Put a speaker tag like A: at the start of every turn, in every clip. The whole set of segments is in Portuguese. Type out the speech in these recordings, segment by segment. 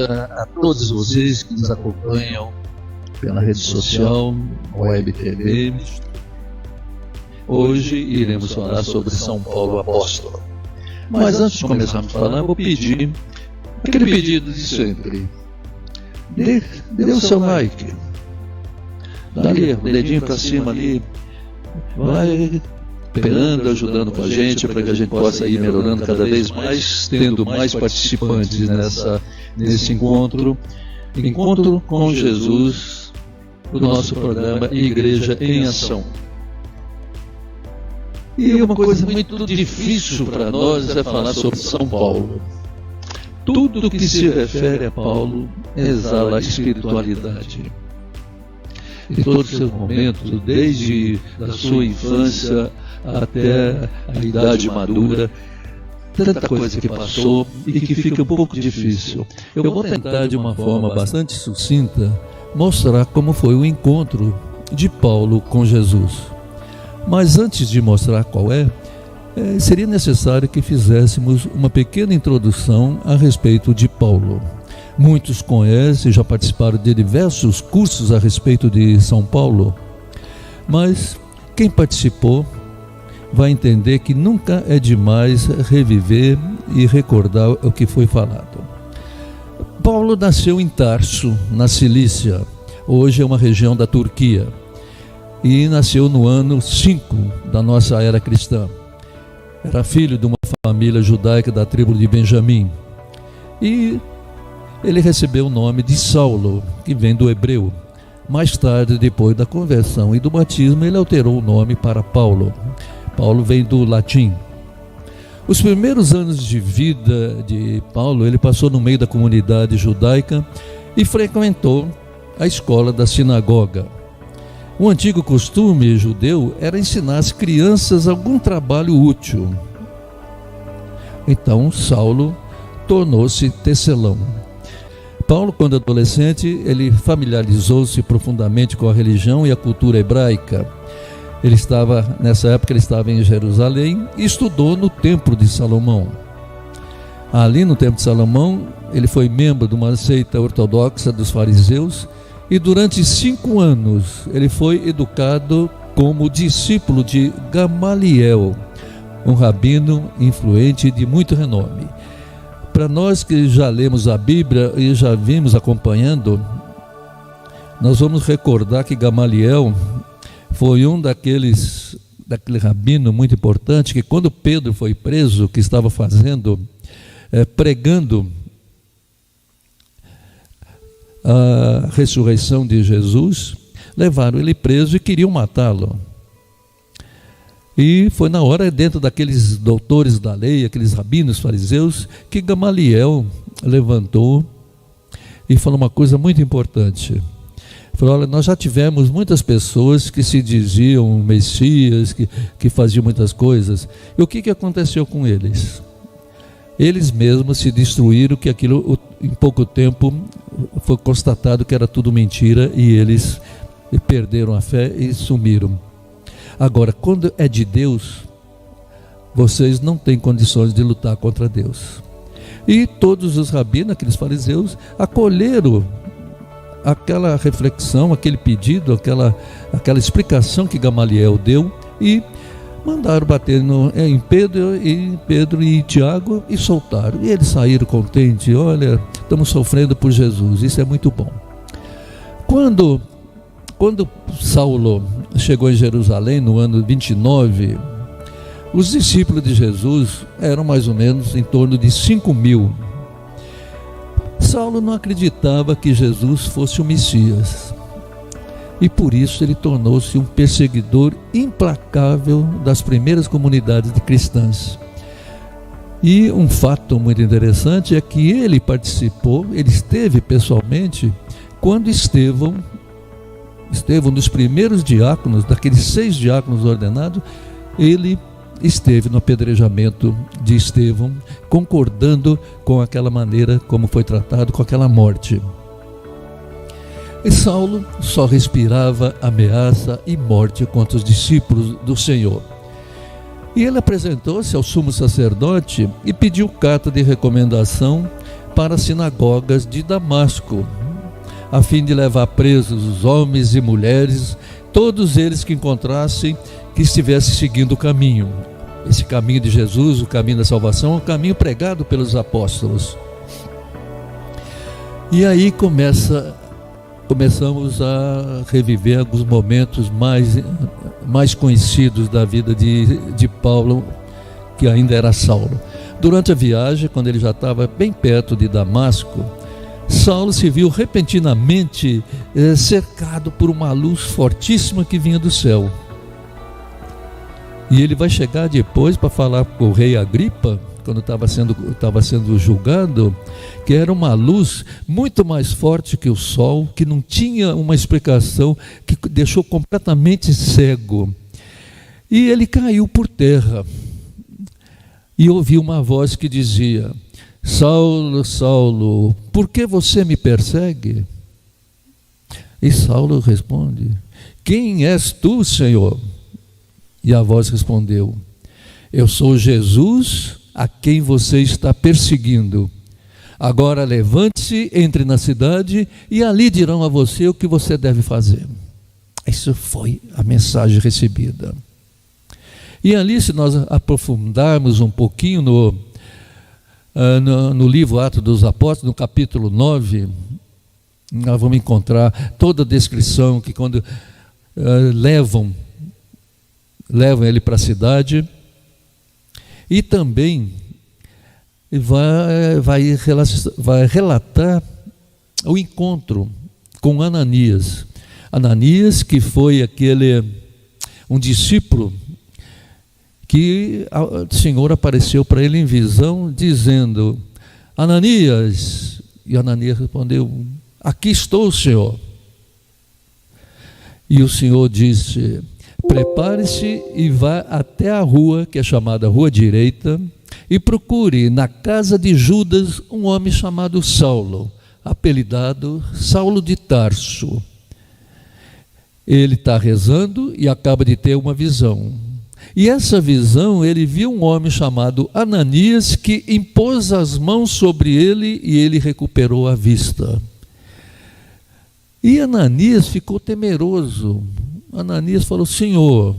A: dia a todos vocês que nos acompanham pela rede social, web TV. Hoje iremos falar sobre São Paulo Apóstolo. Mas antes de começarmos a falar, vou pedir aquele pedido de sempre. Dê o seu like. Dá ali o dedinho para cima ali. Vai esperando, ajudando com a gente para que a gente possa ir melhorando cada vez mais, tendo mais participantes nesse encontro com Jesus, do nosso programa Igreja em Ação. E uma coisa muito difícil para nós é falar sobre São Paulo. Tudo que se refere a Paulo exala a espiritualidade. Em todos os seus momentos, desde a sua infância até a idade madura, tanta coisa que passou e que fica um pouco difícil. Eu vou tentar, de uma forma bastante sucinta, mostrar como foi o encontro de Paulo com Jesus. Mas antes de mostrar qual seria necessário que fizéssemos uma pequena introdução a respeito de Paulo. Muitos conhecem, já participaram de diversos cursos a respeito de São Paulo, mas quem participou vai entender que nunca é demais reviver e recordar o que foi falado. Paulo nasceu em Tarso, na Cilícia, hoje é uma região da Turquia, e nasceu no ano 5 da nossa era cristã. Era filho de uma família judaica da tribo de Benjamim, e ele recebeu o nome de Saulo, que vem do hebreu. Mais tarde, depois da conversão e do batismo, ele alterou o nome para Paulo. Paulo vem do latim. Os primeiros anos de vida de Paulo, ele passou no meio da comunidade judaica e frequentou a escola da sinagoga. O antigo costume judeu era ensinar as crianças algum trabalho útil. Então, Saulo tornou-se tecelão. Paulo, quando adolescente, ele familiarizou-se profundamente com a religião e a cultura hebraica. Nessa época ele estava em Jerusalém e estudou no Templo de Salomão. Ali no Templo de Salomão, ele foi membro de uma seita ortodoxa dos fariseus e durante 5 anos ele foi educado como discípulo de Gamaliel, um rabino influente de muito renome. Para nós que já lemos a Bíblia e já vimos acompanhando, nós vamos recordar que Gamaliel foi daquele rabino muito importante, que quando Pedro foi preso, que estava pregando a ressurreição de Jesus, levaram ele preso e queriam matá-lo. E foi na hora, dentro daqueles doutores da lei, aqueles rabinos fariseus, que Gamaliel levantou e falou uma coisa muito importante. Falou: olha, nós já tivemos muitas pessoas que se diziam Messias, que faziam muitas coisas. E o que aconteceu com eles? Eles mesmos se destruíram, que aquilo, em pouco tempo, foi constatado que era tudo mentira e eles perderam a fé e sumiram. Agora, quando é de Deus, vocês não têm condições de lutar contra Deus. E todos os rabinos, aqueles fariseus, acolheram aquela reflexão, aquele pedido, aquela explicação que Gamaliel deu e mandaram bater em Pedro e Tiago e soltaram. E eles saíram contentes: olha, estamos sofrendo por Jesus, isso é muito bom. Quando Saulo chegou em Jerusalém no ano 29, os discípulos de Jesus eram mais ou menos em torno de 5.000. Saulo não acreditava que Jesus fosse o Messias e por isso ele tornou-se um perseguidor implacável das primeiras comunidades de cristãs. E um fato muito interessante é que ele esteve pessoalmente quando Estevão, dos primeiros diáconos, daqueles 6 diáconos ordenados, ele esteve no apedrejamento de Estevão, concordando com aquela maneira como foi tratado, com aquela morte. E Saulo só respirava ameaça e morte contra os discípulos do Senhor. E ele apresentou-se ao sumo sacerdote e pediu carta de recomendação
B: para as sinagogas de Damasco, a fim de levar presos os homens e mulheres, todos eles que encontrassem que estivessem seguindo o caminho. Esse caminho de Jesus, o caminho da salvação, é o caminho pregado pelos apóstolos. E aí começamos a reviver alguns momentos mais conhecidos da vida de Paulo, que ainda era Saulo. Durante a viagem, quando ele já estava bem perto de Damasco, Saulo se viu repentinamente cercado por uma luz fortíssima que vinha do céu. E ele vai chegar depois para falar com o rei Agripa, quando estava sendo julgado, que era uma luz muito mais forte que o sol, que não tinha uma explicação, que deixou completamente cego. E ele caiu por terra e ouviu uma voz que dizia: Saulo, Saulo, por que você me persegue? E Saulo responde: quem és tu, Senhor? E a voz respondeu: eu sou Jesus, a quem você está perseguindo. Agora levante-se, entre na cidade e ali dirão a você o que você deve fazer. Isso foi a mensagem recebida. E ali, se nós aprofundarmos um pouquinho no livro Atos dos Apóstolos, no capítulo 9, nós vamos encontrar toda a descrição que quando levam ele para a cidade, e também vai relatar o encontro com Ananias. Ananias, que foi um discípulo que o Senhor apareceu para ele em visão, dizendo: Ananias. E Ananias respondeu: aqui estou, Senhor. E o Senhor disse: prepare-se e vá até a rua, que é chamada Rua Direita, e procure na casa de Judas um homem chamado Saulo, apelidado Saulo de Tarso. Ele está rezando e acaba de ter uma visão. E essa visão, ele viu um homem chamado Ananias, que impôs as mãos sobre ele e ele recuperou a vista. E Ananias ficou temeroso. Ananias falou: Senhor,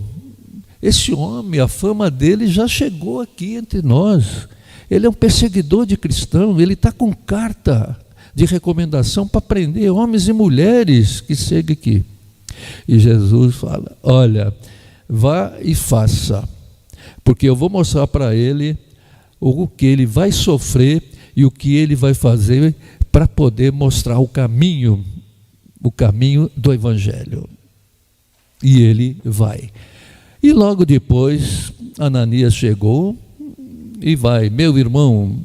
B: esse homem, a fama dele já chegou aqui entre nós. Ele é um perseguidor de cristãos, ele está com carta de recomendação para prender homens e mulheres que seguem aqui. E Jesus fala: olha, vá e faça, porque eu vou mostrar para ele o que ele vai sofrer e o que ele vai fazer para poder mostrar o caminho do Evangelho. E ele vai. E logo depois, Ananias chegou e vai: meu irmão,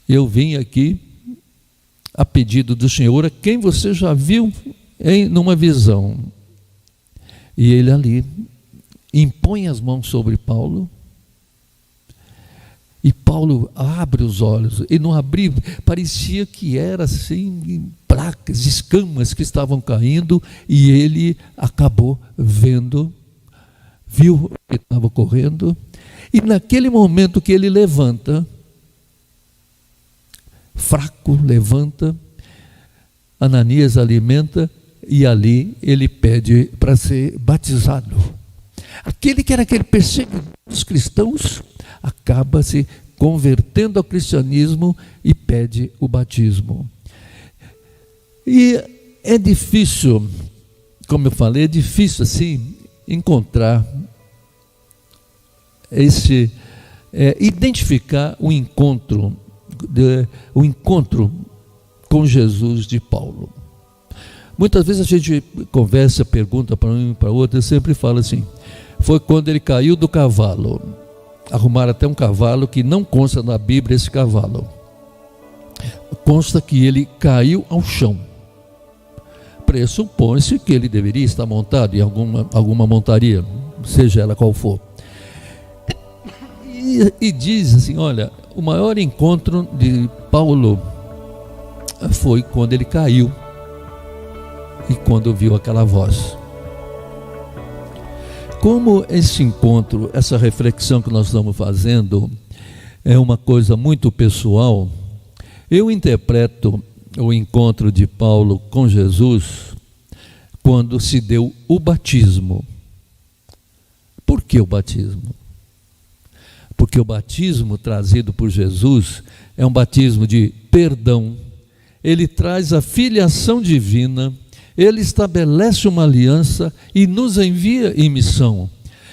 B: eu vim aqui a pedido do Senhor, a quem você já viu numa visão. E ele ali impõe as mãos sobre Paulo, e Paulo abre os olhos. E não abriu, parecia que era assim, placas, escamas que estavam caindo, e ele acabou viu o que estava ocorrendo, e naquele momento que ele levanta, fraco, levanta, Ananias alimenta, e ali ele pede para ser batizado. Aquele que era aquele perseguidor dos cristãos acaba se convertendo ao cristianismo e pede o batismo. E é difícil, como eu falei, é difícil assim encontrar identificar o encontro com Jesus de Paulo. Muitas vezes a gente conversa, pergunta para um e para outro, eu sempre falo assim: foi quando ele caiu do cavalo. Arrumaram até um cavalo que não consta na Bíblia esse cavalo. Consta que ele caiu ao chão. Pressupõe-se que ele deveria estar montado em alguma montaria, seja ela qual for. E diz assim: olha, o maior encontro de Paulo foi quando ele caiu e quando ouviu aquela voz. Como esse encontro, essa reflexão que nós estamos fazendo, é uma coisa muito pessoal, eu interpreto o encontro de Paulo com Jesus quando se deu o batismo. Por que o batismo? Porque o batismo trazido por Jesus é um batismo de perdão. Ele traz a filiação divina, ele estabelece uma aliança e nos envia em missão.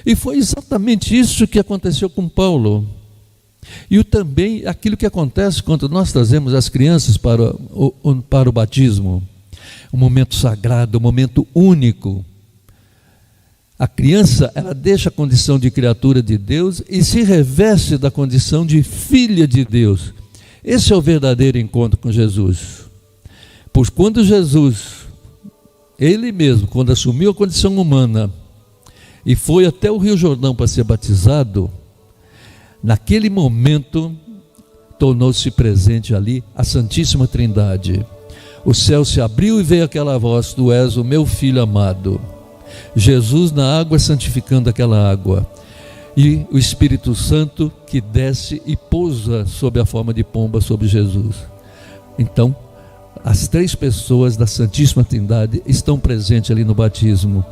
B: E foi exatamente isso que aconteceu com Paulo. E também aquilo que acontece quando nós trazemos as crianças para o batismo. Um momento sagrado, um momento único. A criança, ela deixa a condição de criatura de Deus e se reveste da condição de filha de Deus. Esse é o verdadeiro encontro com Jesus. Pois quando Jesus, ele mesmo, quando assumiu a condição humana e foi até o Rio Jordão para ser batizado, naquele momento tornou-se presente ali a Santíssima Trindade. O céu se abriu e veio aquela voz: Tu és o meu filho amado. Jesus na água santificando aquela água, e o Espírito Santo que desce e pousa sob a forma de pomba sobre Jesus. Então, as três pessoas da Santíssima Trindade estão presentes ali no batismo.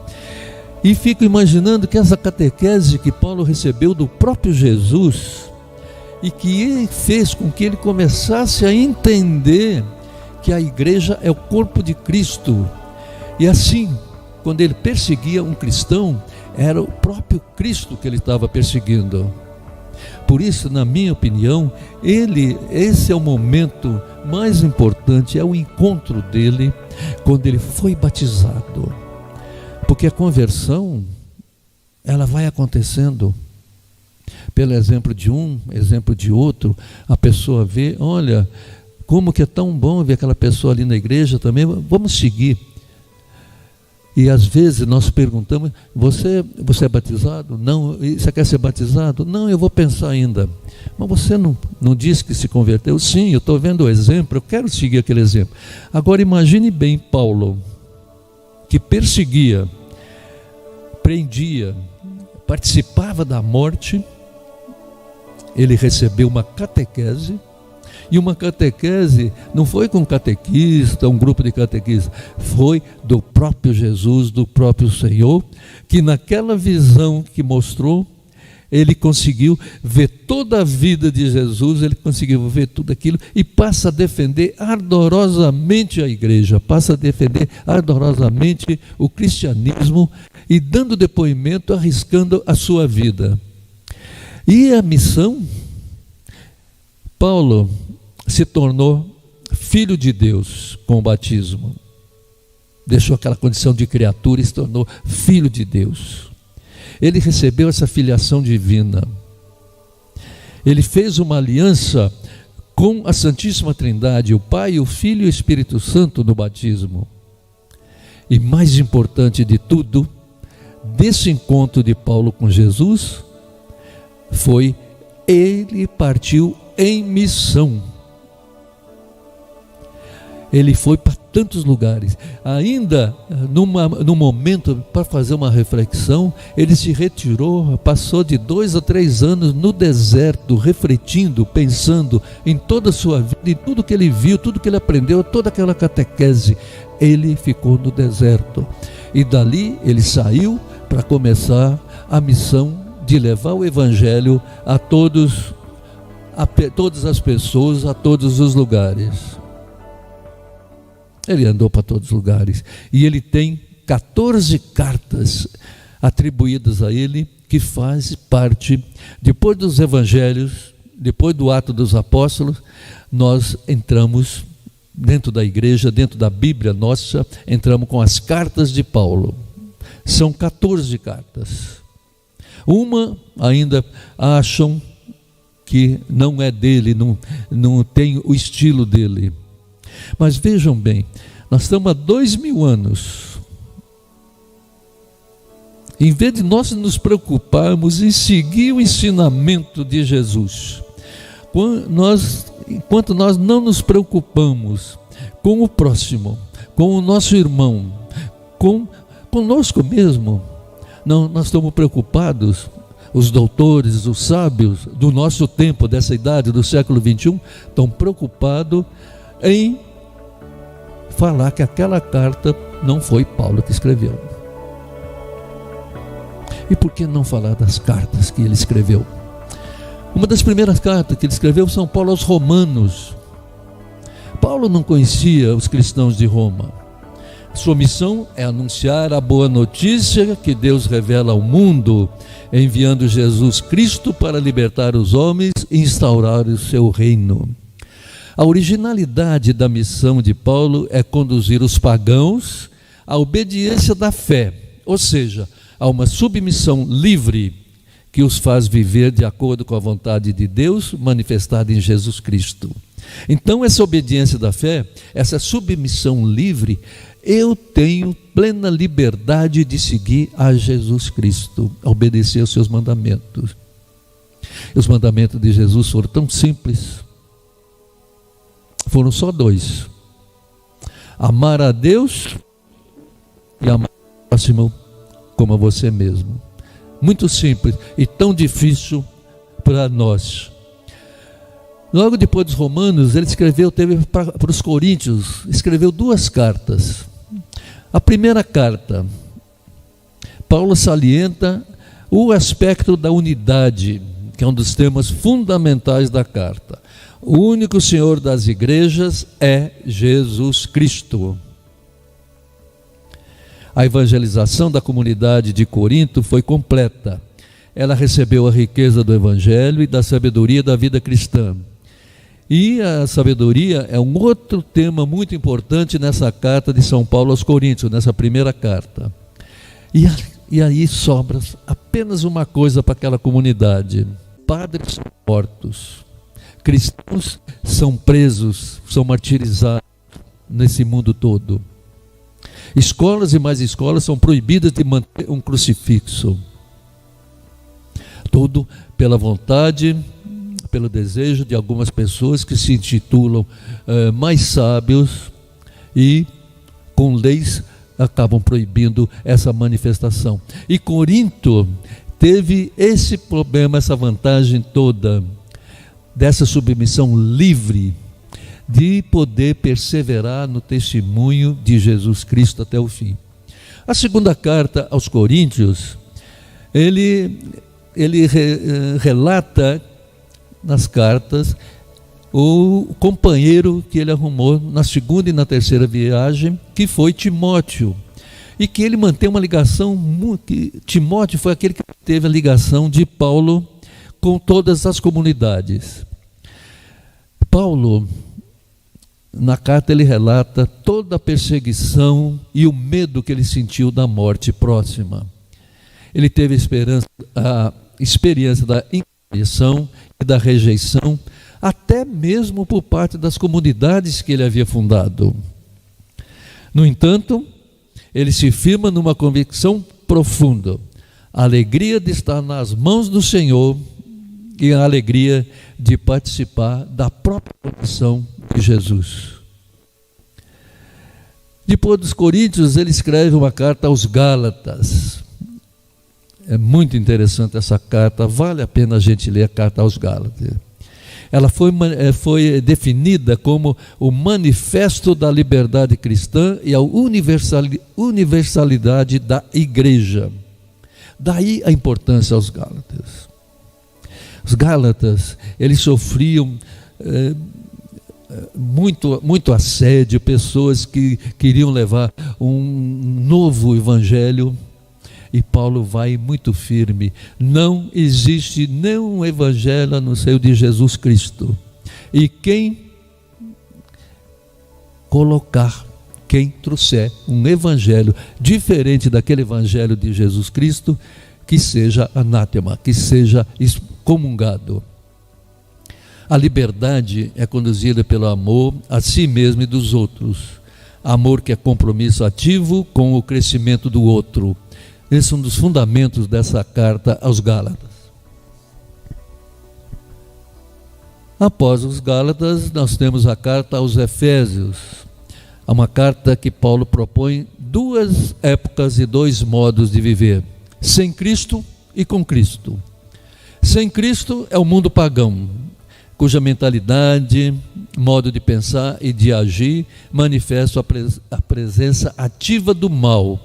B: E fico imaginando que essa catequese que Paulo recebeu do próprio Jesus, e que fez com que ele começasse a entender que a igreja é o corpo de Cristo. E assim, quando ele perseguia um cristão, era o próprio Cristo que ele estava perseguindo. Por isso, na minha opinião, esse é o momento mais importante, é o encontro dele quando ele foi batizado. Porque a conversão, ela vai acontecendo. Pelo exemplo de um, exemplo de outro, a pessoa vê, olha, como que é tão bom ver aquela pessoa ali na igreja também, vamos seguir. E às vezes nós perguntamos: você é batizado? Não. Você quer ser batizado? Não, eu vou pensar ainda. Mas você não disse que se converteu? Sim, eu estou vendo o exemplo, eu quero seguir aquele exemplo. Agora imagine bem Paulo, que perseguia, prendia, participava da morte. Ele recebeu uma catequese. E uma catequese não foi com um catequista, um grupo de catequistas, foi do próprio Jesus, do próprio Senhor, que naquela visão que mostrou, ele conseguiu ver toda a vida de Jesus, ele conseguiu ver tudo aquilo e passa a defender ardorosamente a igreja, passa a defender ardorosamente o cristianismo e dando depoimento, arriscando a sua vida. E a missão, Paulo se tornou filho de Deus com o batismo. Deixou aquela condição de criatura e se tornou filho de Deus. Ele recebeu essa filiação divina. Ele fez uma aliança com a Santíssima Trindade, o Pai, o Filho e o Espírito Santo no batismo. E mais importante de tudo, desse encontro de Paulo com Jesus, foi ele partiu em missão. Ele foi para tantos lugares. Ainda num momento, para fazer uma reflexão, ele se retirou, passou de 2 a 3 anos no deserto, refletindo, pensando em toda a sua vida, em tudo que ele viu, tudo que ele aprendeu, toda aquela catequese. Ele ficou no deserto. E dali ele saiu para começar a missão de levar o Evangelho a todas as pessoas, a todos os lugares. Ele andou para todos os lugares. E ele tem 14 cartas atribuídas a ele, que faz parte, depois dos evangelhos, depois do Ato dos Apóstolos, nós entramos dentro da igreja, dentro da Bíblia nossa, entramos com as cartas de Paulo. São 14 cartas. Uma ainda acham que não é dele, não tem o estilo dele. Mas vejam bem, nós estamos há 2000 anos. Em vez de nós nos preocuparmos em seguir o ensinamento de Jesus, enquanto nós não nos preocupamos com o próximo, com o nosso irmão, conosco mesmo, não, nós estamos preocupados os doutores, os sábios do nosso tempo, dessa idade, do século XXI, estão preocupados em falar que aquela carta não foi Paulo que escreveu. E por que não falar das cartas que ele escreveu? Uma das primeiras cartas que ele escreveu, São Paulo aos Romanos. Paulo não conhecia os cristãos de Roma. Sua missão é anunciar a boa notícia que Deus revela ao mundo, enviando Jesus Cristo para libertar os homens e instaurar o seu reino. A originalidade da missão de Paulo é conduzir os pagãos à obediência da fé, ou seja, a uma submissão livre que os faz viver de acordo com a vontade de Deus manifestada em Jesus Cristo. Então, essa obediência da fé, essa submissão livre, eu tenho plena liberdade de seguir a Jesus Cristo, a obedecer aos seus mandamentos. E os mandamentos de Jesus foram tão simples, foram só 2: amar a Deus e amar o próximo como a você mesmo. Muito simples e tão difícil para nós. Logo depois dos Romanos, ele escreveu, para os Coríntios, escreveu 2 cartas. A primeira carta, Paulo salienta o aspecto da unidade, que é um dos temas fundamentais da carta. O único Senhor das igrejas é Jesus Cristo. A evangelização da comunidade de Corinto foi completa. Ela recebeu a riqueza do Evangelho e da sabedoria da vida cristã. E a sabedoria é um outro tema muito importante nessa carta de São Paulo aos Coríntios, nessa primeira carta. E aí sobra apenas uma coisa para aquela comunidade: padres são mortos, cristãos são presos, são martirizados nesse mundo todo. Escolas e mais escolas são proibidas de manter um crucifixo. Tudo pela vontade, pelo desejo de algumas pessoas que se intitulam mais sábios e com leis acabam proibindo essa manifestação. E Corinto teve esse problema, essa vantagem toda dessa submissão livre, de poder perseverar no testemunho de Jesus Cristo até o fim. A segunda carta aos Coríntios, ele relata nas cartas o companheiro que ele arrumou na segunda e na terceira viagem, que foi Timóteo, e que ele mantém uma ligação, Timóteo foi aquele que teve a ligação de Paulo com todas as comunidades. Paulo, na carta, ele relata toda a perseguição e o medo que ele sentiu da morte próxima. Ele teve a experiência da intromissão e da rejeição, até mesmo por parte das comunidades que ele havia fundado. No entanto, ele se firma numa convicção profunda: a alegria de estar nas mãos do Senhor e a alegria de participar da própria missão de Jesus. Depois dos Coríntios, ele escreve uma carta aos Gálatas. É muito interessante essa carta, vale a pena a gente ler a carta aos Gálatas. Ela foi definida como o manifesto da liberdade cristã e a universalidade da igreja. Daí a importância aos Gálatas. Os Gálatas, eles sofriam muito assédio, pessoas que queriam levar um novo evangelho, e Paulo vai muito firme: não existe nenhum evangelho a não ser o de Jesus Cristo, e quem trouxer um evangelho diferente daquele evangelho de Jesus Cristo, que seja anátema, que seja excomungado. A liberdade é conduzida pelo amor a si mesmo e dos outros. Amor que é compromisso ativo com o crescimento do outro. Esse é um dos fundamentos dessa carta aos Gálatas. Após os Gálatas, nós temos a carta aos Efésios. É uma carta que Paulo propõe 2 épocas e 2 modos de viver: sem Cristo e com Cristo. Sem Cristo é o mundo pagão, cuja mentalidade, modo de pensar e de agir manifestam a presença ativa do mal,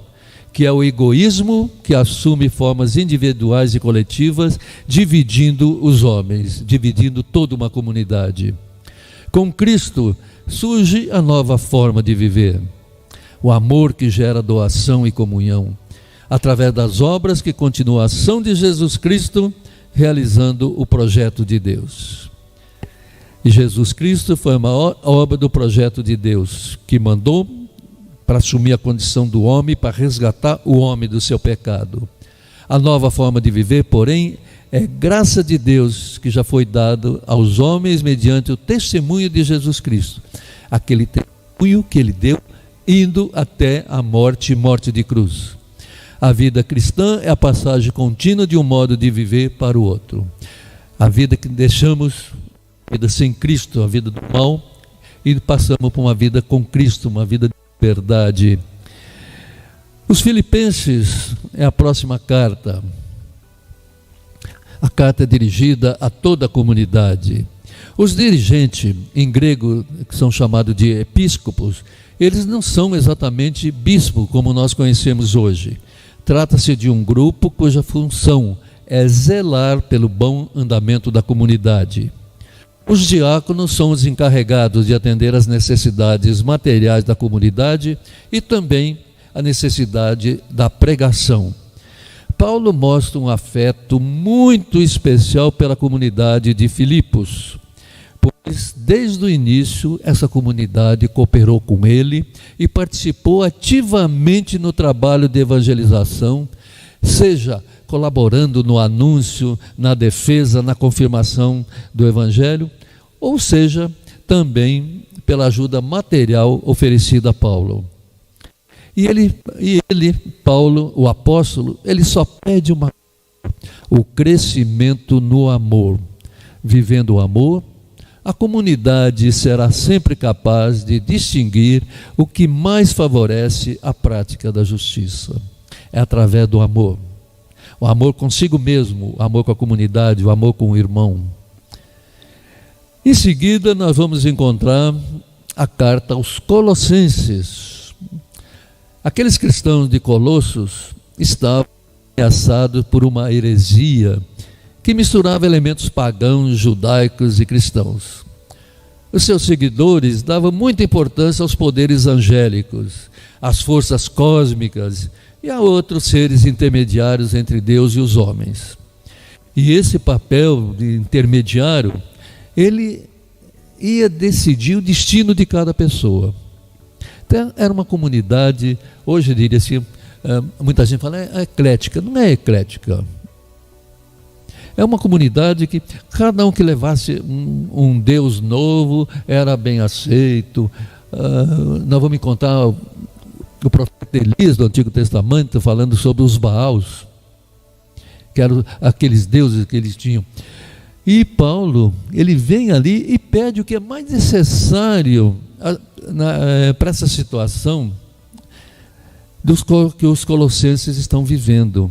B: que é o egoísmo que assume formas individuais e coletivas, dividindo os homens, dividindo toda uma comunidade. Com Cristo surge a nova forma de viver, o amor que gera doação e comunhão, através das obras que continua a ação de Jesus Cristo, realizando o projeto de Deus. E Jesus Cristo foi a maior obra do projeto de Deus, que mandou para assumir a condição do homem, para resgatar o homem do seu pecado. A nova forma de viver, porém, é graça de Deus que já foi dado aos homens mediante o testemunho de Jesus Cristo. Aquele testemunho que ele deu, indo até a morte de cruz. A vida cristã é a passagem contínua de um modo de viver para o outro. A vida que deixamos, a vida sem Cristo, a vida do mal, e passamos por uma vida com Cristo, uma vida de verdade. Os Filipenses é a próxima carta. A carta é dirigida a toda a comunidade. Os dirigentes, em grego, que são chamados de episcopos, eles não são exatamente bispo, como nós conhecemos hoje. Trata-se de um grupo cuja função é zelar pelo bom andamento da comunidade. Os diáconos são os encarregados de atender às necessidades materiais da comunidade e também a necessidade da pregação. Paulo mostra um afeto muito especial pela comunidade de Filipos, pois desde o início essa comunidade cooperou com ele e participou ativamente no trabalho de evangelização, seja colaborando no anúncio, na defesa, na confirmação do evangelho, ou seja, também pela ajuda material oferecida a Paulo. E ele, Paulo, o apóstolo, ele só pede o crescimento no amor. Vivendo o amor, a comunidade será sempre capaz de distinguir o que mais favorece a prática da justiça. É através do amor. O amor consigo mesmo, o amor com a comunidade, o amor com o irmão. Em seguida, nós vamos encontrar a carta aos Colossenses. Aqueles cristãos de Colossos estavam ameaçados por uma heresia que misturava elementos pagãos, judaicos e cristãos. Os seus seguidores davam muita importância aos poderes angélicos, às forças cósmicas e a outros seres intermediários entre Deus e os homens. E esse papel de intermediário, ele ia decidir o destino de cada pessoa. Então, era uma comunidade, hoje eu diria assim, muita gente fala, é eclética. Não é eclética. É uma comunidade que cada um que levasse um Deus novo era bem aceito. Nós vamos encontrar o profeta Elias do Antigo Testamento falando sobre os Baals, que eram aqueles deuses que eles tinham. E Paulo, ele vem ali e pede o que é mais necessário para essa situação que os colossenses estão vivendo.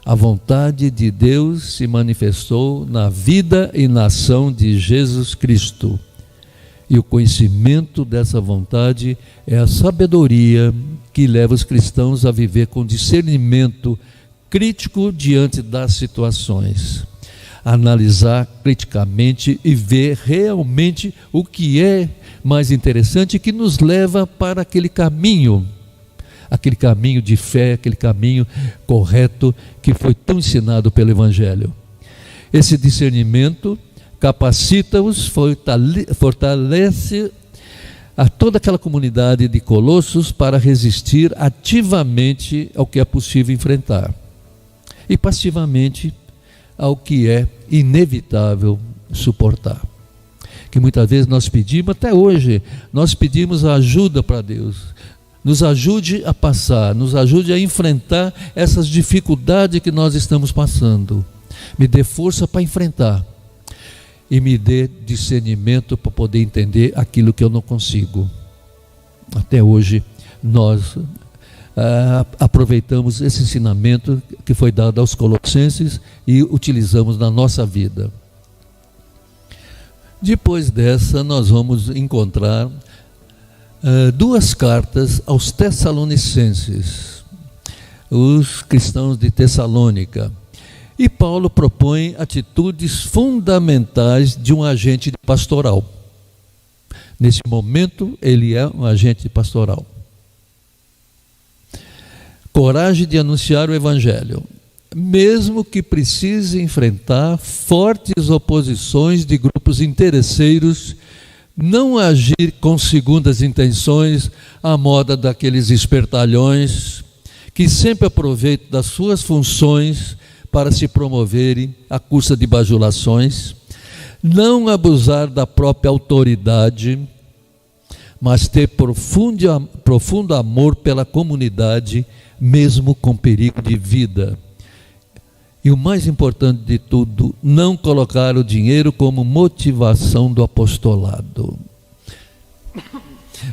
B: A vontade de Deus se manifestou na vida e na ação de Jesus Cristo. E o conhecimento dessa vontade é a sabedoria que leva os cristãos a viver com discernimento crítico diante das situações. Analisar criticamente e ver realmente o que é mais interessante que nos leva para aquele caminho de fé, aquele caminho correto que foi tão ensinado pelo Evangelho. Esse discernimento capacita-os, fortalece a toda aquela comunidade de Colossos para resistir ativamente ao que é possível enfrentar e passivamente ao que é inevitável suportar. Que muitas vezes nós pedimos, até hoje, nós pedimos a ajuda para Deus. Nos ajude a passar, nos ajude a enfrentar essas dificuldades que nós estamos passando. Me dê força para enfrentar e me dê discernimento para poder entender aquilo que eu não consigo. Até hoje nós aproveitamos esse ensinamento que foi dado aos Colossenses e utilizamos na nossa vida. Depois dessa, nós vamos encontrar duas cartas aos Tessalonicenses, os cristãos de Tessalônica. E Paulo propõe atitudes fundamentais de um agente pastoral. Nesse momento, ele é um agente pastoral. Coragem de anunciar o Evangelho, mesmo que precise enfrentar fortes oposições de grupos interesseiros, não agir com segundas intenções à moda daqueles espertalhões que sempre aproveitam das suas funções para se promoverem à custa de bajulações, não abusar da própria autoridade, mas ter profundo amor pela comunidade, mesmo com perigo de vida. E o mais importante de tudo, não colocar o dinheiro como motivação do apostolado.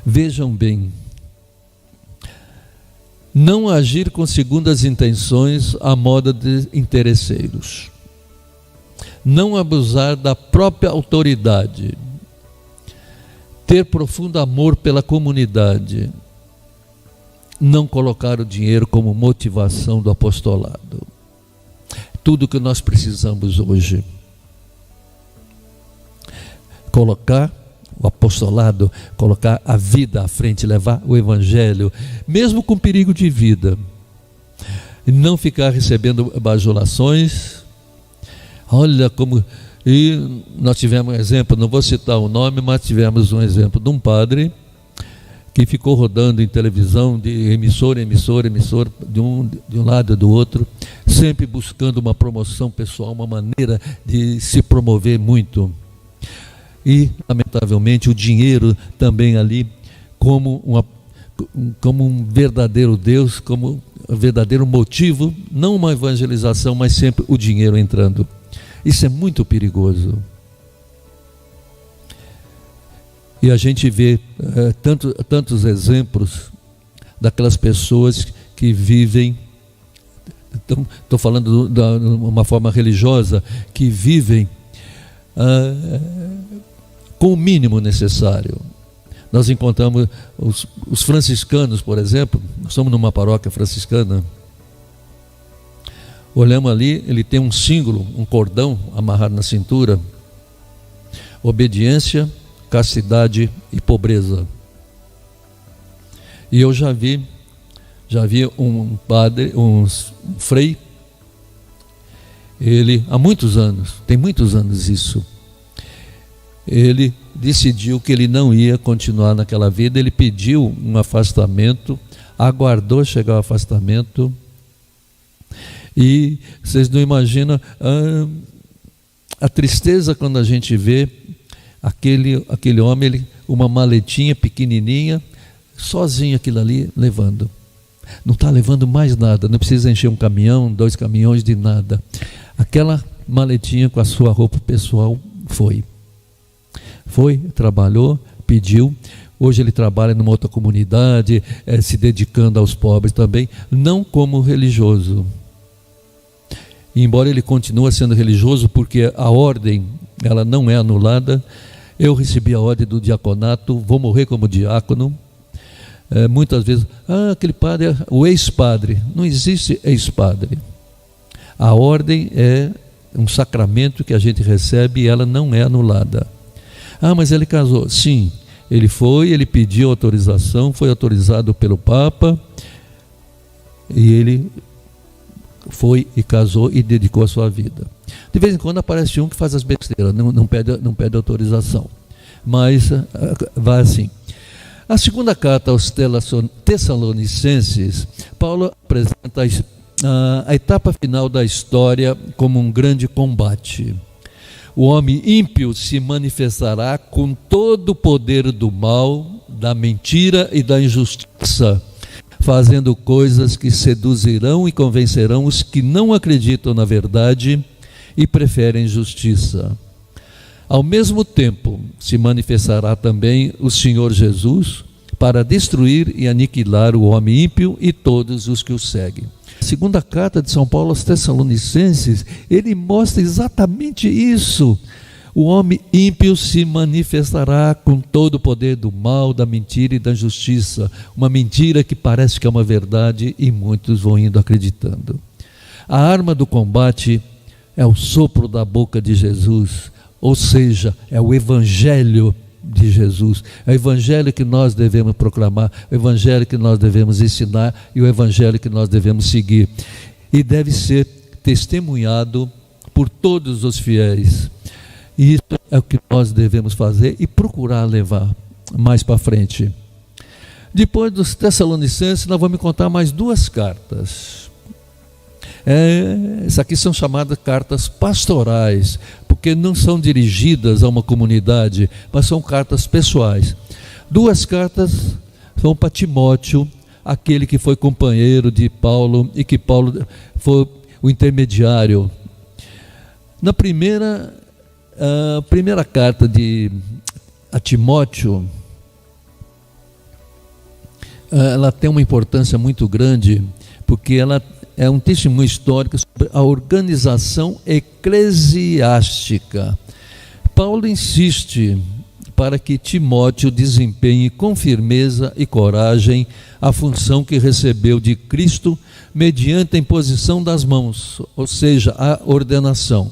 B: Vejam bem, não agir com segundas intenções à moda de interesseiros, não abusar da própria autoridade, ter profundo amor pela comunidade, não colocar o dinheiro como motivação do apostolado. Tudo que nós precisamos hoje. Colocar o apostolado, colocar a vida à frente, levar o Evangelho, mesmo com perigo de vida. E não ficar recebendo bajulações. Olha como... E nós tivemos um exemplo, não vou citar o nome, mas tivemos um exemplo de um padre que ficou rodando em televisão, de emissora em emissora, de um lado e do outro, sempre buscando uma promoção pessoal, uma maneira de se promover muito. E, lamentavelmente, o dinheiro também ali, como um verdadeiro Deus, como um verdadeiro motivo, não uma evangelização, mas sempre o dinheiro entrando. Isso é muito perigoso. E a gente vê tantos exemplos daquelas pessoas que vivem, estou falando de uma forma religiosa, que vivem com o mínimo necessário. Nós encontramos os franciscanos, por exemplo, nós somos numa paróquia franciscana, olhamos ali, ele tem um símbolo, um cordão amarrado na cintura, obediência, castidade e pobreza. E eu já vi um padre, um frei, ele há muitos anos, tem muitos anos isso, ele decidiu que ele não ia continuar naquela vida, ele pediu um afastamento, aguardou chegar o afastamento, e vocês não imaginam a tristeza quando a gente vê aquele homem, uma maletinha pequenininha, sozinho aquilo ali, levando. Não está levando mais nada, não precisa encher um caminhão, 2 caminhões de nada. Aquela maletinha com a sua roupa pessoal foi, trabalhou, pediu. Hoje ele trabalha numa outra comunidade, se dedicando aos pobres também, não como religioso. E embora ele continue sendo religioso, porque a ordem, ela não é anulada. Eu recebi a ordem do diaconato, vou morrer como diácono. Muitas vezes, aquele padre é o ex-padre. Não existe ex-padre. A ordem é um sacramento que a gente recebe e ela não é anulada. Mas ele casou. Sim, ele pediu autorização, foi autorizado pelo Papa, e ele foi e casou e dedicou a sua vida. De vez em quando aparece um que faz as besteiras, não pede autorização, mas vai assim. A segunda carta aos Tessalonicenses, Paulo apresenta a etapa final da história como um grande combate. O homem ímpio se manifestará com todo o poder do mal, da mentira e da injustiça, fazendo coisas que seduzirão e convencerão os que não acreditam na verdade e preferem justiça. Ao mesmo tempo, se manifestará também o Senhor Jesus, para destruir e aniquilar o homem ímpio e todos os que o seguem. A segunda carta de São Paulo aos Tessalonicenses, ele mostra exatamente isso. O homem ímpio se manifestará com todo o poder do mal, da mentira e da injustiça. Uma mentira que parece que é uma verdade e muitos vão indo acreditando. A arma do combate é o sopro da boca de Jesus, ou seja, é o Evangelho de Jesus. É o Evangelho que nós devemos proclamar, o Evangelho que nós devemos ensinar e o Evangelho que nós devemos seguir. E deve ser testemunhado por todos os fiéis. E isso é o que nós devemos fazer e procurar levar mais para frente. Depois dos Tessalonicenses, nós vamos contar mais duas cartas. Essas aqui são chamadas cartas pastorais, porque não são dirigidas a uma comunidade, mas são cartas pessoais. Duas cartas são para Timóteo, aquele que foi companheiro de Paulo e que Paulo foi o intermediário. Na primeira carta a Timóteo, ela tem uma importância muito grande, porque ela é um testemunho histórico sobre a organização eclesiástica. Paulo insiste para que Timóteo desempenhe com firmeza e coragem a função que recebeu de Cristo mediante a imposição das mãos, ou seja, a ordenação.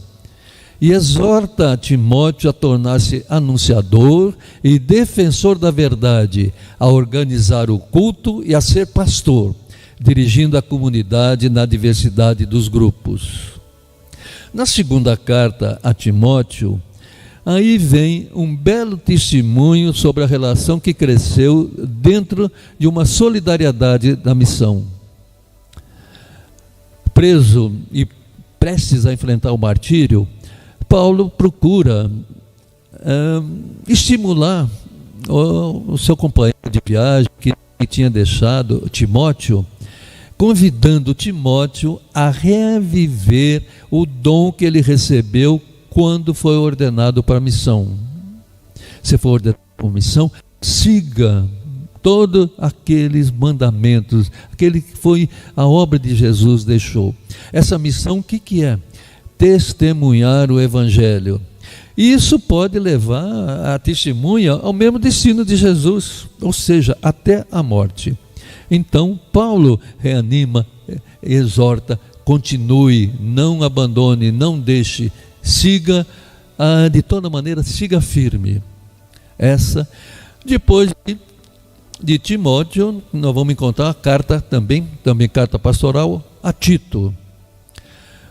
B: E exorta Timóteo a tornar-se anunciador e defensor da verdade, a organizar o culto e a ser pastor, dirigindo a comunidade na diversidade dos grupos. Na segunda carta a Timóteo, aí vem um belo testemunho sobre a relação que cresceu dentro de uma solidariedade da missão. Preso e prestes a enfrentar o martírio, Paulo procura estimular o seu companheiro de viagem que tinha deixado, Timóteo, convidando Timóteo a reviver o dom que ele recebeu quando foi ordenado para a missão. Se for ordenado para a missão, siga todos aqueles mandamentos, aquele que foi a obra de Jesus deixou. Essa missão, o que é? Testemunhar o Evangelho. Isso pode levar a testemunha ao mesmo destino de Jesus, ou seja, até a morte. Então, Paulo reanima, exorta, continue, não abandone, não deixe, siga, de toda maneira, siga firme. Essa, depois de Timóteo, nós vamos encontrar a carta também carta pastoral a Tito.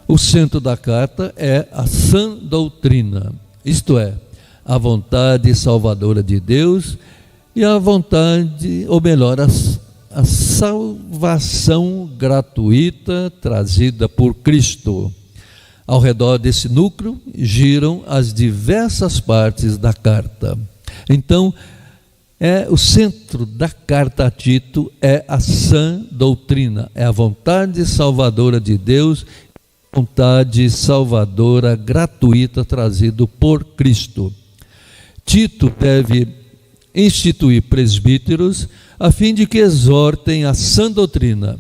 B: O centro da carta é a sã doutrina, isto é, a vontade salvadora de Deus e a vontade, ou melhor, a salvação gratuita trazida por Cristo. Ao redor desse núcleo giram as diversas partes da carta. Então, o centro da carta a Tito é a sã doutrina, é a vontade salvadora de Deus, vontade salvadora gratuita trazida por Cristo. Tito deve instituir presbíteros a fim de que exortem a sã doutrina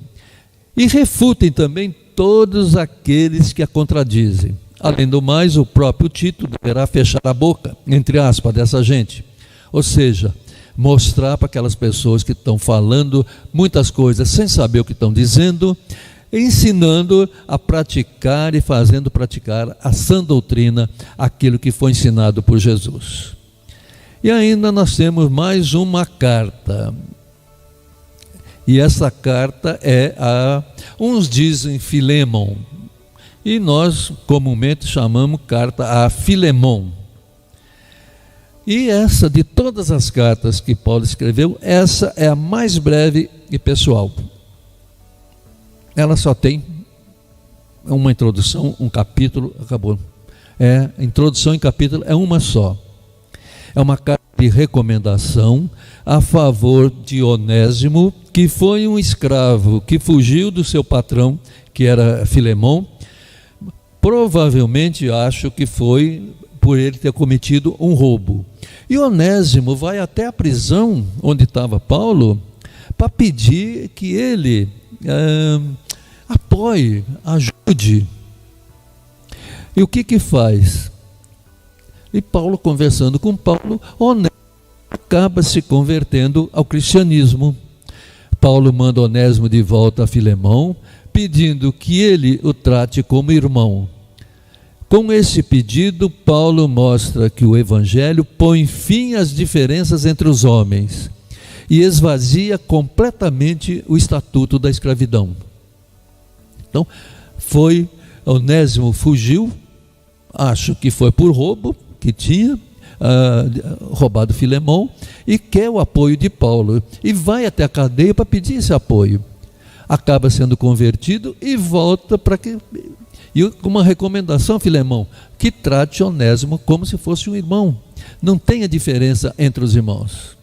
B: e refutem também todos aqueles que a contradizem. Além do mais, o próprio Tito deverá fechar a boca, entre aspas, dessa gente. Ou seja, mostrar para aquelas pessoas que estão falando muitas coisas sem saber o que estão dizendo, ensinando a praticar e fazendo praticar a sã doutrina, aquilo que foi ensinado por Jesus. E ainda nós temos mais uma carta. E essa carta uns dizem Filemon, e nós comumente chamamos carta a Filemon. E essa, de todas as cartas que Paulo escreveu, essa é a mais breve e pessoal. Ela só tem uma introdução, um capítulo, acabou. Introdução e capítulo é uma só. É uma carta de recomendação a favor de Onésimo, que foi um escravo que fugiu do seu patrão, que era Filemon. Provavelmente acho que foi por ele ter cometido um roubo. E Onésimo vai até a prisão onde estava Paulo para pedir que ele apoie, ajude. E o que faz? E Paulo, conversando com Paulo, Onésimo acaba se convertendo ao cristianismo. Paulo manda Onésimo de volta a Filemão, pedindo que ele o trate como irmão. Com esse pedido, Paulo mostra que o Evangelho põe fim às diferenças entre os homens e esvazia completamente o estatuto da escravidão. Então, Onésimo fugiu, acho que foi por roubo, que tinha roubado Filemão, e quer o apoio de Paulo, e vai até a cadeia para pedir esse apoio. Acaba sendo convertido e volta para que... E uma recomendação, Filemão, que trate Onésimo como se fosse um irmão. Não tenha diferença entre os irmãos.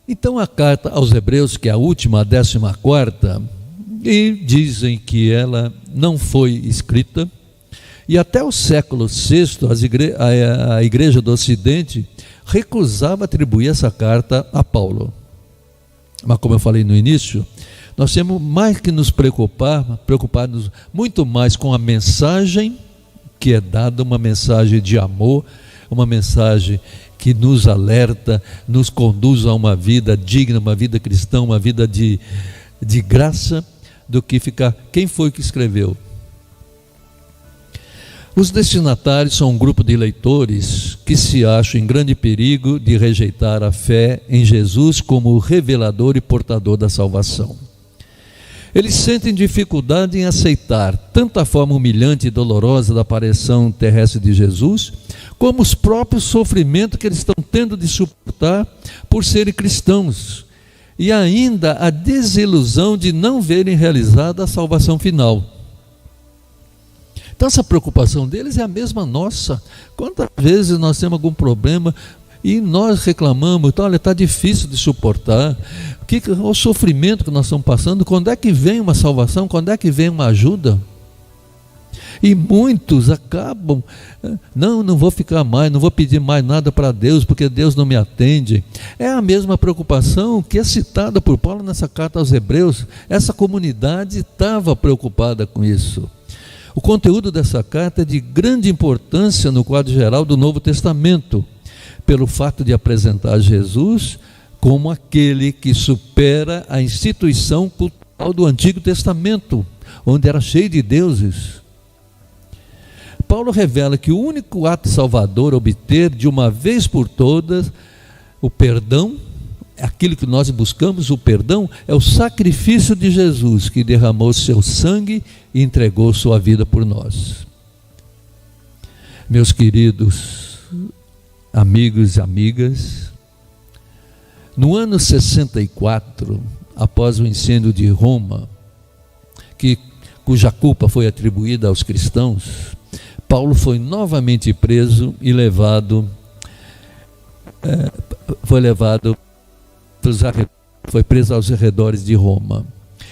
B: Então a carta aos Hebreus, que é a última, a 14ª, e dizem que ela não foi escrita, e até o século VI, a Igreja do Ocidente recusava atribuir essa carta a Paulo. Mas como eu falei no início, nós temos mais que nos preocuparmos muito mais com a mensagem que é dada, uma mensagem de amor, uma mensagem que nos alerta, nos conduz a uma vida digna, uma vida cristã, uma vida de graça, do que ficar quem foi que escreveu. Os destinatários são um grupo de leitores que se acham em grande perigo de rejeitar a fé em Jesus como o revelador e portador da salvação. Eles sentem dificuldade em aceitar tanto a forma humilhante e dolorosa da aparição terrestre de Jesus, como os próprios sofrimentos que eles estão tendo de suportar por serem cristãos, e ainda a desilusão de não verem realizada a salvação final. Então essa preocupação deles é a mesma nossa. Quantas vezes nós temos algum problema e nós reclamamos, então, olha, está difícil de suportar, o sofrimento que nós estamos passando, quando é que vem uma salvação, quando é que vem uma ajuda? E muitos acabam, não vou ficar mais, não vou pedir mais nada para Deus, porque Deus não me atende. É a mesma preocupação que é citada por Paulo nessa carta aos Hebreus. Essa comunidade estava preocupada com isso. O conteúdo dessa carta é de grande importância no quadro geral do Novo Testamento, pelo fato de apresentar Jesus como aquele que supera a instituição cultural do Antigo Testamento, onde era cheio de deuses. Paulo revela que o único ato salvador a obter de uma vez por todas o perdão, aquilo que nós buscamos, o perdão, é o sacrifício de Jesus, que derramou seu sangue e entregou sua vida por nós. Meus queridos amigos e amigas, no ano 64, após o incêndio de Roma, cuja culpa foi atribuída aos cristãos, Paulo foi novamente preso e foi preso aos arredores de Roma.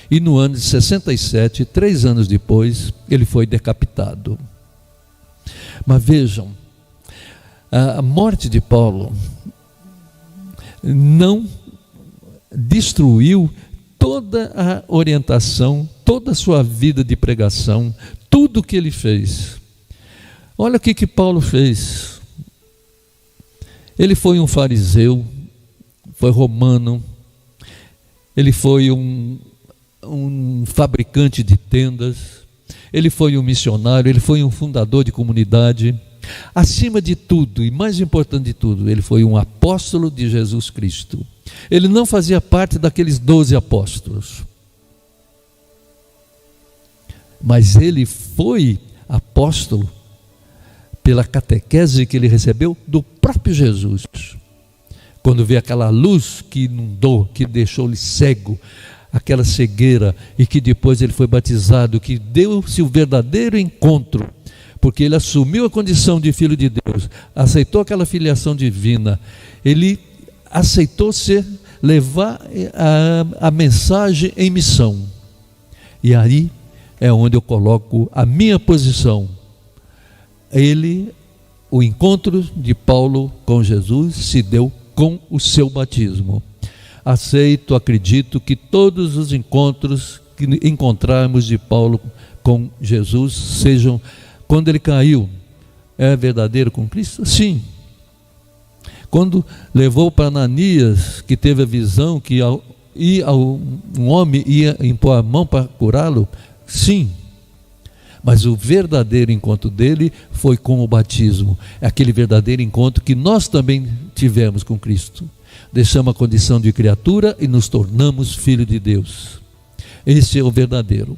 B: E no ano de 67, 3 anos depois, ele foi decapitado. Mas vejam, a morte de Paulo não destruiu toda a orientação, toda a sua vida de pregação, tudo o que ele fez. Olha o que Paulo fez. Ele foi um fariseu, foi romano, ele foi um fabricante de tendas, ele foi um missionário, ele foi um fundador de comunidade. Acima de tudo, e mais importante de tudo, ele foi um apóstolo de Jesus Cristo. Ele não fazia parte daqueles 12 apóstolos, mas ele foi apóstolo pela catequese que ele recebeu do próprio Jesus. Quando vê aquela luz que inundou, que deixou-lhe cego, aquela cegueira, e que depois ele foi batizado, que deu-se o verdadeiro encontro, porque ele assumiu a condição de filho de Deus, aceitou aquela filiação divina, ele aceitou levar a mensagem em missão. E aí é onde eu coloco a minha posição. Ele o encontro de Paulo com Jesus se deu com o seu batismo. Aceito, acredito que todos os encontros que encontrarmos de Paulo com Jesus sejam quando ele caiu. É verdadeiro com Cristo? Sim. Quando levou para Ananias, que teve a visão que um homem ia impor a mão para curá-lo? Sim. Mas o verdadeiro encontro dele foi com o batismo. É aquele verdadeiro encontro que nós também tivemos com Cristo. Deixamos a condição de criatura e nos tornamos filhos de Deus. Esse é o verdadeiro.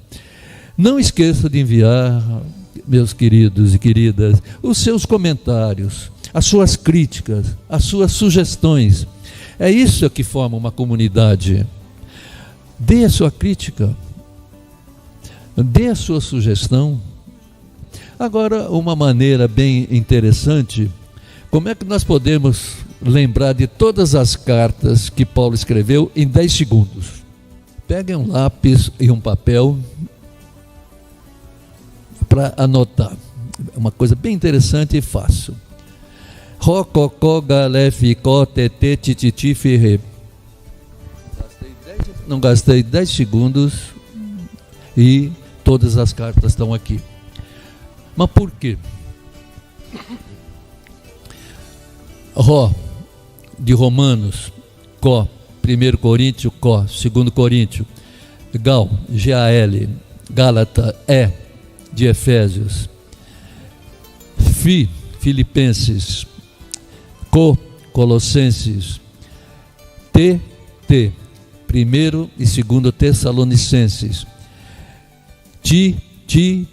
B: Não esqueça de enviar, meus queridos e queridas, os seus comentários, as suas críticas, as suas sugestões. É isso que forma uma comunidade. Dê a sua crítica, dê a sua sugestão. Agora, uma maneira bem interessante, como é que nós podemos lembrar de todas as cartas que Paulo escreveu em 10 segundos? Peguem um lápis e um papel para anotar. Uma coisa bem interessante e fácil. Rococó, galé, ficó, tetê, tititi, ferrê. Não gastei 10 segundos e todas as cartas estão aqui. Mas por quê? Ró, de Romanos, Có, 1 Coríntios, Có, 2 Coríntios, Gal, G-A-L, Gálata, E, de Efésios, Fi, Filipenses, Co, Colossenses, T, 1 e 2 Tessalonicenses, Ti, 1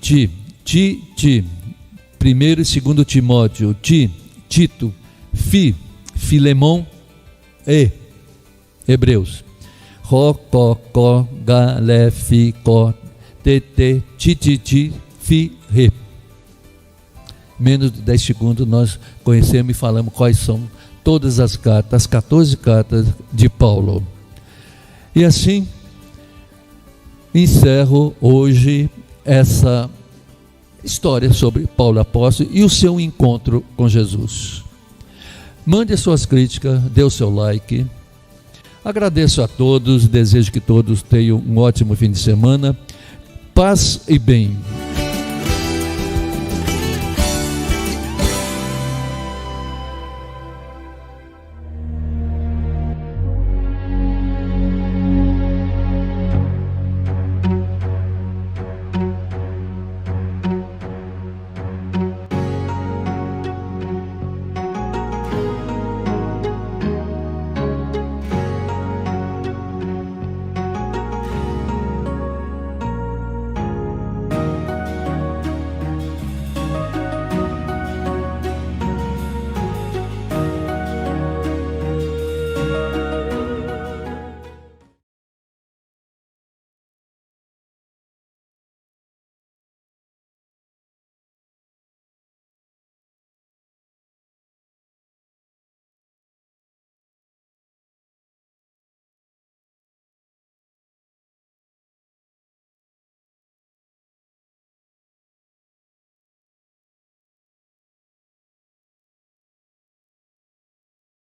B: e 2 Timóteo, Tito, Fi, Filemão, E, Hebreus, Ró, Có, Có, Galé, Fi, Có, Tetê, Tititi, Fi, Re. Menos de 10 segundos nós conhecemos e falamos quais são todas as cartas, as 14 cartas de Paulo. E assim, encerro hoje essa história sobre Paulo apóstolo e o seu encontro com Jesus. Mande as suas críticas, dê o seu like. Agradeço a todos, desejo que todos tenham um ótimo fim de semana. Paz e bem.